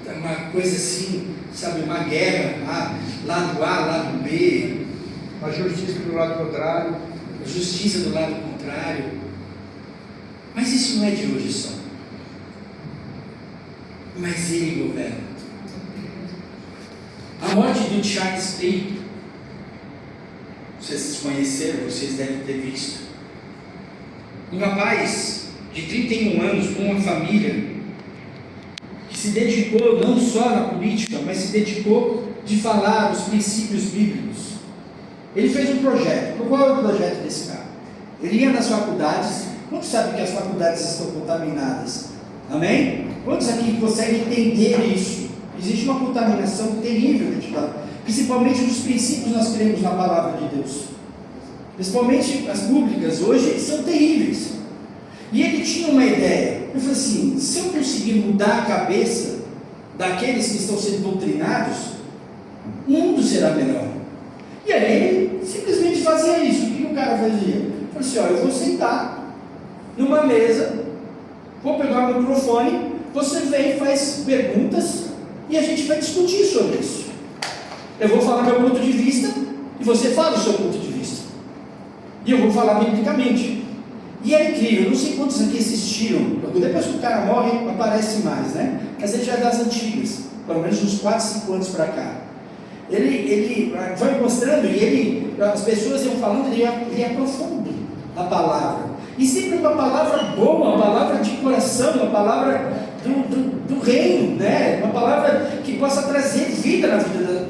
uma coisa assim, sabe, uma guerra, lado A, lado B, a justiça do lado contrário. A justiça do lado contrário. Mas isso não é de hoje só. Mas Ele governa. A morte do Charles Lee, vocês conheceram, vocês devem ter visto. Um rapaz de 31 anos com uma família que se dedicou não só na política, mas se dedicou de falar os princípios bíblicos. Ele fez um projeto. Qual é o projeto desse cara? Ele ia nas faculdades. Quantos sabem que as faculdades estão contaminadas? Amém? Quantos aqui conseguem entender isso? Existe uma contaminação terrível dentro da, principalmente dos princípios que nós cremos na palavra de Deus. Principalmente as públicas hoje são terríveis. E ele tinha uma ideia. Ele falou assim: se eu conseguir mudar a cabeça daqueles que estão sendo doutrinados, o mundo será melhor. E aí ele simplesmente fazia isso. O que o cara fazia? Ele falou assim: olha, eu vou sentar numa mesa, vou pegar o microfone, você vem e faz perguntas e a gente vai discutir sobre isso. Eu vou falar meu ponto de vista e você fala o seu ponto de vista. E eu vou falar biblicamente. E é incrível, eu não sei quantos aqui assistiram. Depois que o cara morre, aparece mais, né? Mas ele já é das antigas, pelo menos uns 4, 5 anos para cá. Ele vai mostrando e as pessoas iam falando, ele ia profundo na palavra. E sempre uma palavra boa, uma palavra de coração, uma palavra do reino, né? Uma palavra que possa trazer vida na vida,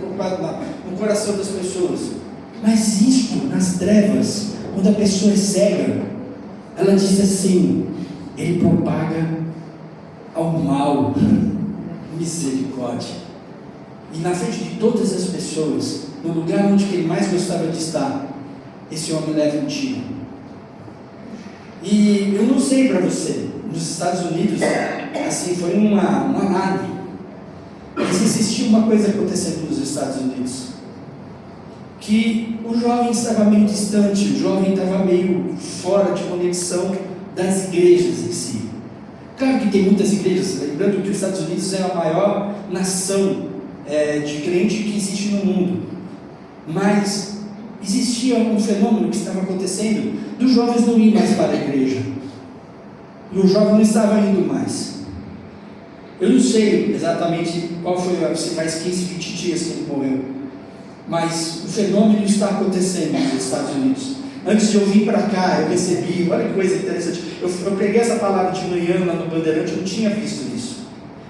no coração das pessoas. Mas isto, nas trevas, quando a pessoa é cega, ela diz assim: ele propaga ao mal misericórdia. E na frente de todas as pessoas, no lugar onde ele mais gostava de estar, esse homem leva um tiro. E eu não sei para você, nos Estados Unidos, assim, foi um alarme. Mas existia uma coisa acontecendo nos Estados Unidos, que o jovem estava meio distante, o jovem estava meio fora de conexão das igrejas em si. Claro que tem muitas igrejas, lembrando que os Estados Unidos é a maior nação de crente que existe no mundo, mas existia um fenômeno que estava acontecendo, dos jovens não irem mais para a igreja, e o jovem não estava indo mais. Eu não sei exatamente qual foi, se faz 15, 20 dias que ele morreu, mas o fenômeno está acontecendo nos Estados Unidos. Antes de eu vir para cá, eu recebi, olha que coisa interessante, eu preguei essa palavra de manhã lá no Bandeirante, eu não tinha visto isso.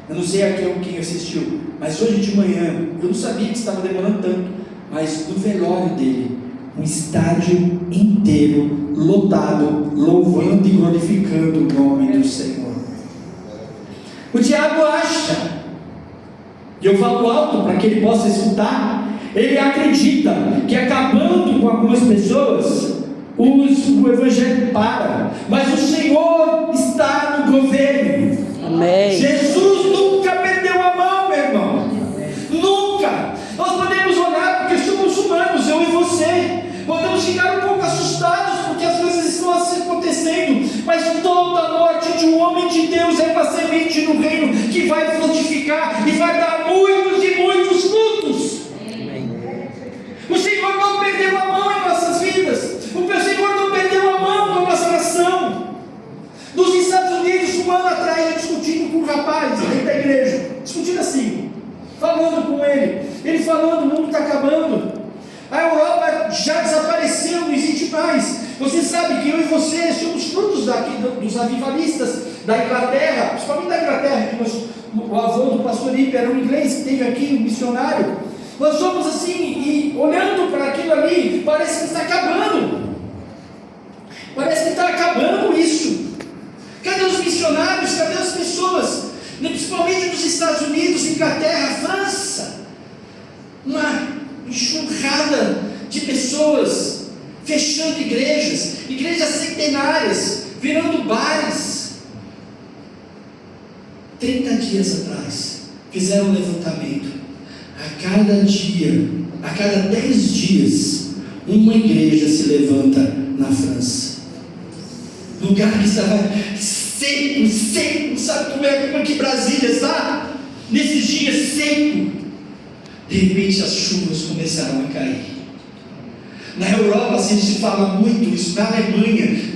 Eu não sei quem assistiu, mas hoje de manhã, eu não sabia que estava demorando tanto, mas no velório dele, um estádio inteiro, lotado, louvando e glorificando o nome do Senhor. O diabo acha, e eu falo alto para que ele possa escutar, ele acredita que acabando com algumas pessoas, o evangelho para, mas o Senhor está no governo. Amém. Jesus nunca perdeu a mão, meu irmão. semente no reino que vai frutificar e vai dar muitos e muitos frutos. O Senhor não perdeu a mão em nossas vidas. O Senhor não perdeu a mão com a nossa nação. Nos Estados Unidos, um ano atrás, eu discutindo com um rapaz dentro da igreja, discutindo assim, falando com ele falando, o mundo está acabando, a Europa já desapareceu, não existe mais. Você sabe que eu e você somos frutos daqui, dos avivalistas da Inglaterra, principalmente da Inglaterra, que o avô do pastor Ipe era um inglês que esteve aqui, um missionário. Nós somos assim, e olhando para aquilo ali, parece que está acabando. Parece que está acabando isso. Cadê os missionários? Cadê as pessoas? Principalmente nos Estados Unidos, Inglaterra, França. Uma enxurrada de pessoas fechando igrejas centenárias, virando bares. 30 dias atrás, fizeram um levantamento. A cada dia, a cada 10 dias, uma igreja se levanta na França. Lugar que estava seco, sabe como é que Brasília está? Nesses dias seco, de repente as chuvas começaram a cair. Na Europa, assim, se fala muito isso, na Alemanha,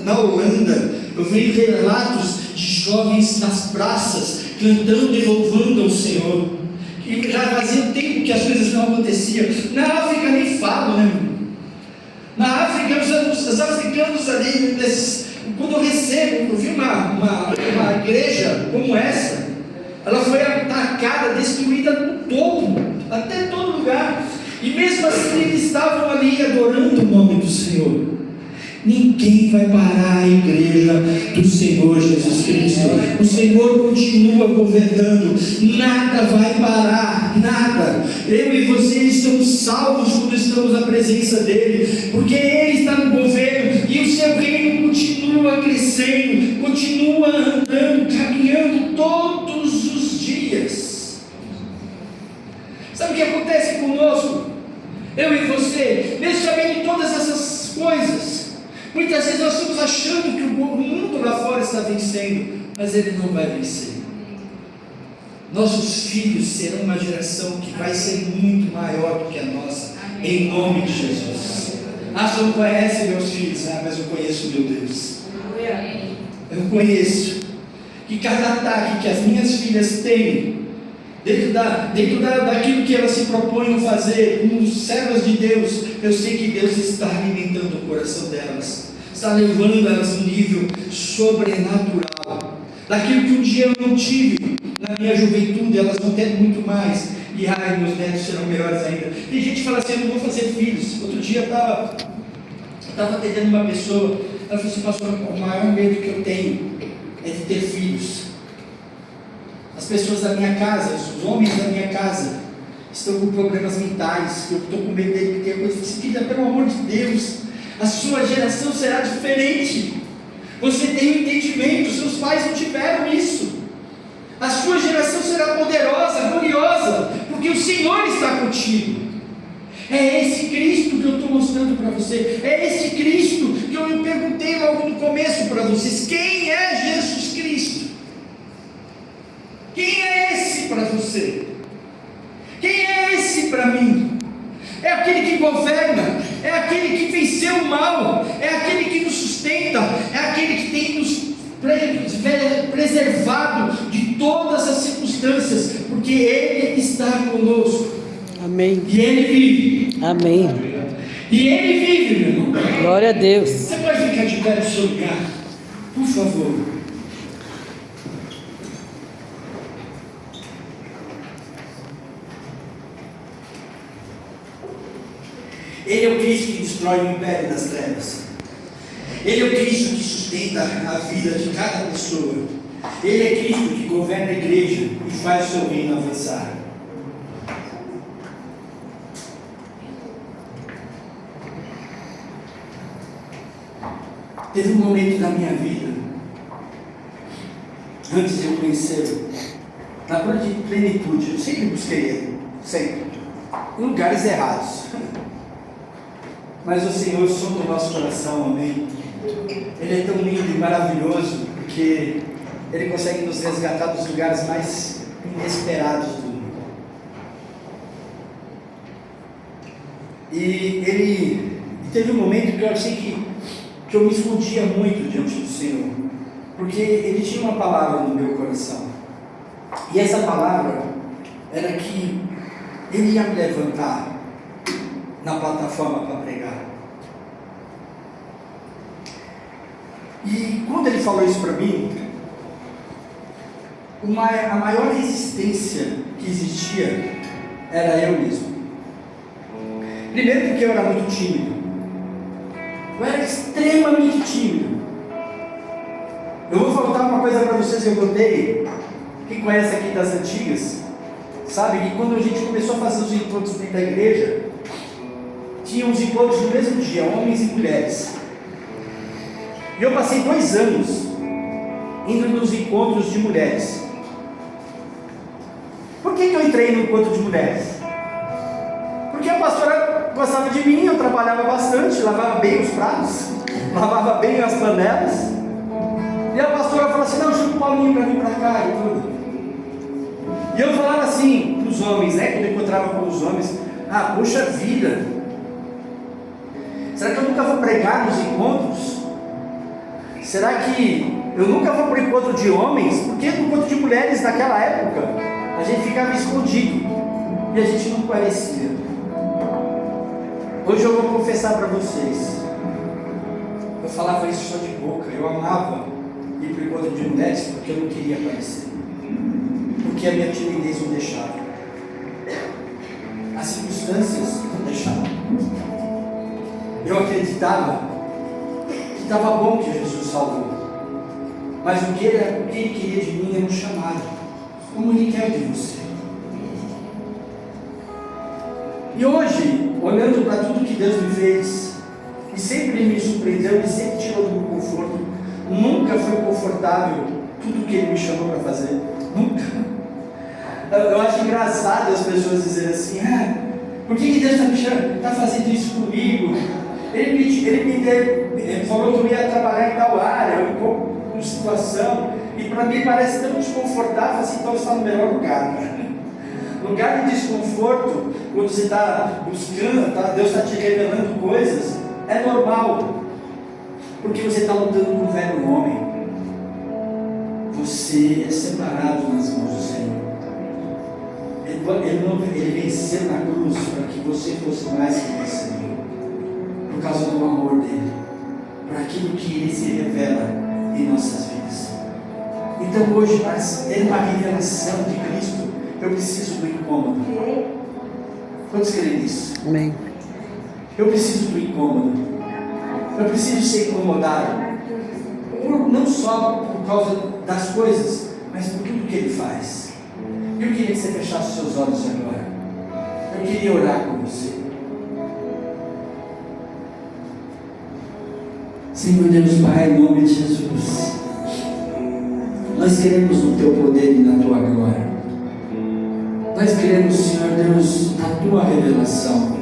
na Holanda, eu vejo relatos de jovens nas praças, cantando e louvando ao Senhor, que já fazia tempo que as coisas não aconteciam. Na África nem falo, né? Na África, os africanos ali, quando eu vi uma igreja como essa, ela foi atacada, destruída no topo, até todo lugar, e mesmo assim eles estavam ali adorando o nome do Senhor. Ninguém vai parar a igreja do Senhor Jesus Cristo. O Senhor continua governando, nada vai parar, nada. Eu e você estamos salvos quando estamos na presença dEle, porque Ele está no governo e o seu reino continua crescendo, continua andando, caminhando todos os dias. Sabe o que acontece conosco? Eu e você, mesmo sabendo todas essas coisas, muitas vezes nós estamos achando que o mundo lá fora está vencendo, mas ele não vai vencer. Nossos filhos serão uma geração que vai ser muito maior do que a nossa, em nome de Jesus. Você não conhece meus filhos, mas eu conheço meu Deus. Eu conheço que cada ataque que as minhas filhas têm, dentro daquilo que elas se propõem a fazer, como servas de Deus, eu sei que Deus está alimentando o coração delas, está levando elas a um nível sobrenatural, daquilo que um dia eu não tive na minha juventude, elas vão ter muito mais, e meus netos serão melhores ainda. Tem gente que fala assim, eu não vou fazer filhos. Outro dia eu estava atendendo uma pessoa, ela falou assim, pastor, o maior medo que eu tenho é de ter filhos. As pessoas da minha casa, os homens da minha casa, estão com problemas mentais, eu estou com medo dele, porque é coisa que se filha, pelo amor de Deus, a sua geração será diferente. Você tem um entendimento, seus pais não tiveram isso. A sua geração será poderosa, gloriosa, porque o Senhor está contigo. É esse Cristo que eu estou mostrando para você, é esse Cristo que eu perguntei logo no começo para vocês: quem é Jesus Cristo? Quem é esse para você? Quem é esse para mim? É aquele que governa, é aquele que venceu o mal, é aquele que nos sustenta, é aquele que tem nos preservado de todas as circunstâncias, porque Ele está conosco. Amém. E Ele vive. Amém. E Ele vive, meu irmão. Glória a Deus. Você pode ficar de pé no seu lugar, por favor. Ele é o Cristo que destrói o império das trevas. Ele é o Cristo que sustenta a vida de cada pessoa. Ele é Cristo que governa a igreja e faz o seu reino avançar. Teve um momento da minha vida, antes de eu conhecê-lo, na hora de plenitude, eu sempre busquei Ele, sempre, em lugares errados. Mas o Senhor sonda o nosso coração, amém? Ele é tão lindo e maravilhoso, porque Ele consegue nos resgatar dos lugares mais inesperados do mundo. E teve um momento que eu achei que eu me escondia muito diante do Senhor, porque Ele tinha uma palavra no meu coração, e essa palavra era que Ele ia me levantar na plataforma para pregar. E quando Ele falou isso para mim, a maior resistência que existia era eu mesmo. Primeiro porque eu era muito tímido. Eu era extremamente tímido. Eu vou contar uma coisa para vocês que eu contei. Quem conhece aqui das antigas, sabe que quando a gente começou a fazer os encontros dentro da igreja, tinha os encontros no mesmo dia, homens e mulheres. E eu passei 2 anos indo nos encontros de mulheres. Por que eu entrei no encontro de mulheres? Porque a pastora gostava de mim, eu trabalhava bastante, lavava bem os pratos, lavava bem as panelas. E a pastora falou assim: não, chama o Paulinho para vir para cá e tudo. E eu falava assim para os homens, né, quando eu encontrava com os homens: ah, poxa vida, será que eu nunca vou pregar nos encontros? Será que eu nunca vou para o encontro de homens? Porque no encontro de mulheres naquela época a gente ficava escondido e a gente não parecia. Hoje eu vou confessar para vocês, eu falava isso só de boca. Eu amava ir para o encontro de mulheres porque eu não queria aparecer, porque a minha timidez não deixava, as circunstâncias não deixavam. Eu acreditava que estava bom que Jesus salvou, mas o que ele queria de mim era um chamado, como Ele quer de você. E hoje, olhando para tudo que Deus me fez, e sempre me surpreendeu, e sempre tirou do meu conforto, nunca foi confortável tudo que Ele me chamou para fazer, nunca. Eu acho engraçado as pessoas dizerem assim: ah, por que Deus está fazendo isso comigo? Ele falou que eu ia trabalhar em tal área, com situação, e para mim parece tão desconfortável assim, então está no melhor lugar, né? Lugar de desconforto, quando você está buscando, Deus está te revelando coisas, é normal, porque você está lutando com o velho homem. Você é separado nas mãos do Senhor. Ele venceu na cruz para que você fosse mais que vencedor, por causa do amor dele, para aquilo que Ele se revela em nossas vidas. Então hoje, para ter uma revelação de Cristo, eu preciso do incômodo. Quantos creem nisso? Amém. Eu preciso do incômodo. Eu preciso ser incomodado, não só por causa das coisas, mas por tudo que Ele faz. Eu queria que você fechasse os seus olhos agora. Eu queria orar com você. Senhor Deus Pai, em nome de Jesus, nós queremos o Teu poder e na Tua glória. Nós queremos, Senhor Deus, a Tua revelação.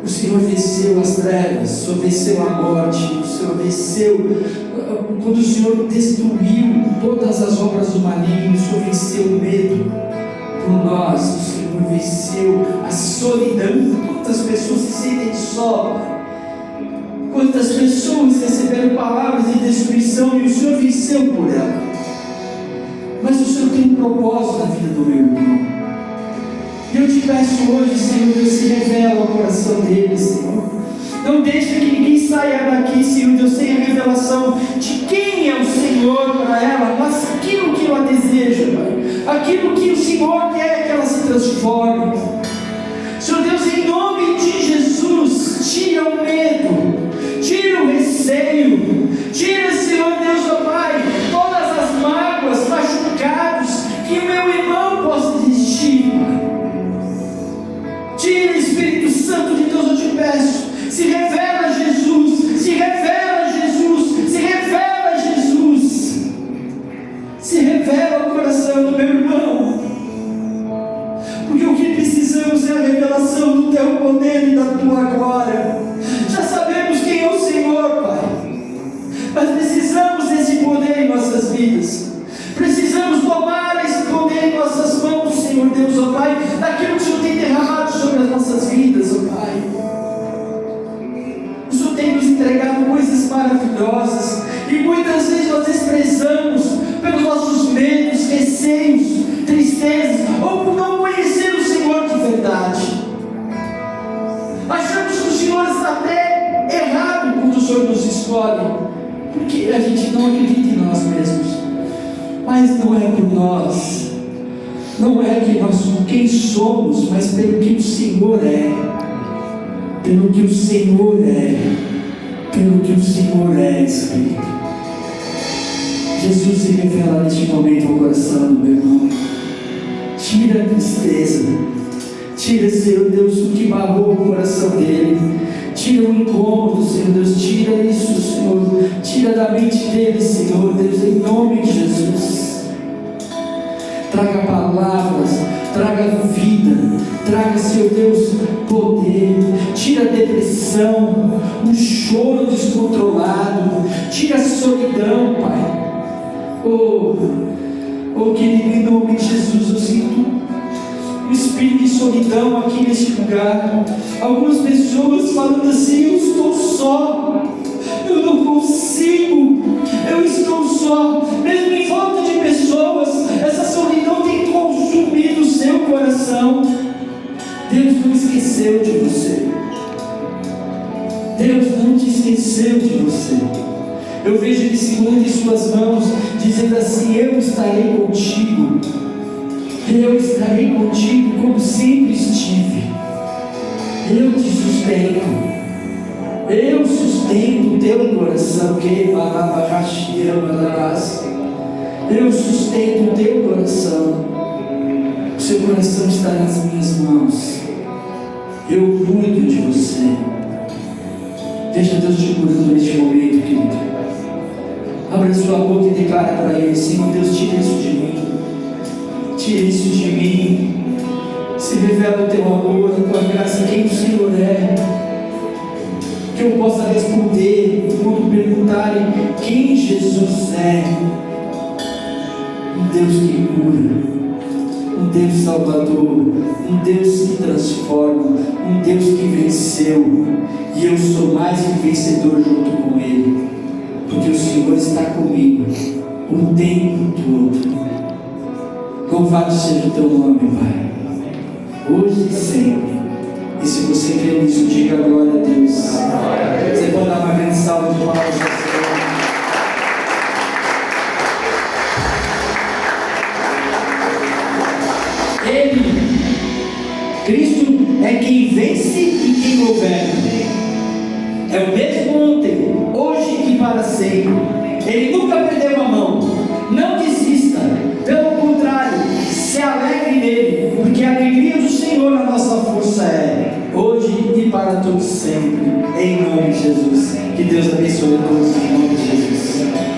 O Senhor venceu as trevas, o Senhor venceu a morte, o Senhor venceu, quando o Senhor destruiu todas as obras do maligno, o Senhor venceu o medo por nós, o Senhor venceu a solidão. Quantas pessoas se sentem só, quantas pessoas receberam palavras de destruição e o Senhor venceu por ela. Mas o Senhor tem um propósito na vida do meu irmão. E eu te peço hoje, Senhor, Deus, se revela ao coração dele, Senhor. Não deixa que ninguém saia daqui, Senhor Deus, sem a revelação de quem é o Senhor para ela, mas aquilo que ela deseja, Pai. Aquilo que o Senhor quer que ela se transforme. Senhor Deus, em nome de Jesus, tira o medo, tira o receio, tira, Senhor Deus, ó Pai, todas as mágoas, machucados, que o meu irmão possa desistir, Pai. Tira, Espírito Santo de Deus, eu te peço, se revela Jesus, se revela Jesus, se revela Jesus, se revela ao coração do meu irmão, porque o que precisamos é a revelação do Teu poder e da Tua glória. Já sabemos quem é o Senhor, Pai, mas precisamos desse poder nossas vidas, ó Pai. O Senhor tem nos entregado coisas maravilhosas, e muitas vezes nós desprezamos pelos nossos medos, receios, tristezas, ou por não conhecer o Senhor de verdade. Achamos que o Senhor está até errado quando o Senhor nos escolhe, porque a gente não acredita em nós mesmos. Mas não é por nós, não é que nós quem somos, mas pelo que o Senhor é, pelo que o Senhor é, pelo que o Senhor é, Espírito. Jesus, se revela neste momento ao coração do meu irmão. Tira a tristeza, tira, Senhor Deus, o que barrou o coração dele. Tira o incômodo, Senhor Deus, tira isso, Senhor. Tira da mente dele, Senhor Deus, em nome de Jesus. Traga palavras, traga vida, traga, Senhor Deus, poder. Tira a depressão, o choro descontrolado, tira a solidão, Pai. Oh, querido, em nome de Jesus, eu sinto um espírito de solidão aqui neste lugar. Algumas pessoas falando assim: eu estou só, eu não consigo, eu estou só. Mesmo em falta de pessoas, essa solidão tem consumido o seu coração. Deus não esqueceu de você. Deus não te esqueceu de você. Eu vejo Ele segurando em suas mãos, dizendo assim: eu estarei contigo. Eu estarei contigo como sempre estive. Eu te sustento. Eu sustento o teu coração. Eu sustento o teu coração. O seu coração está nas minhas mãos. Eu cuido de você. Deixa Deus te curando neste momento, querido. Abra sua boca e declara para Ele: Senhor Deus, tira isso de mim. Tira isso de mim. Se revela o teu amor, a tua graça, quem o Senhor é. Que eu possa responder quando perguntarem quem Jesus é. Um Deus que cura, um Deus salvador, um Deus que transforma, um Deus que venceu. E eu sou mais um vencedor junto com Ele, porque o Senhor está comigo o tempo todo. Louvado seja o teu nome, Pai, hoje e sempre. E se você crê nisso, diga glória a Deus. Você pode dar uma grande salva de palmas ao Senhor. Ele, Cristo, é quem vence e quem governa. É o mesmo ontem, hoje e para sempre. Ele nunca perdeu a mão. Não desista, pelo contrário, se alegre nele, porque a alegria do Senhor a nossa força é, hoje e para todos sempre, em nome de Jesus. Que Deus abençoe a todos em nome de Jesus.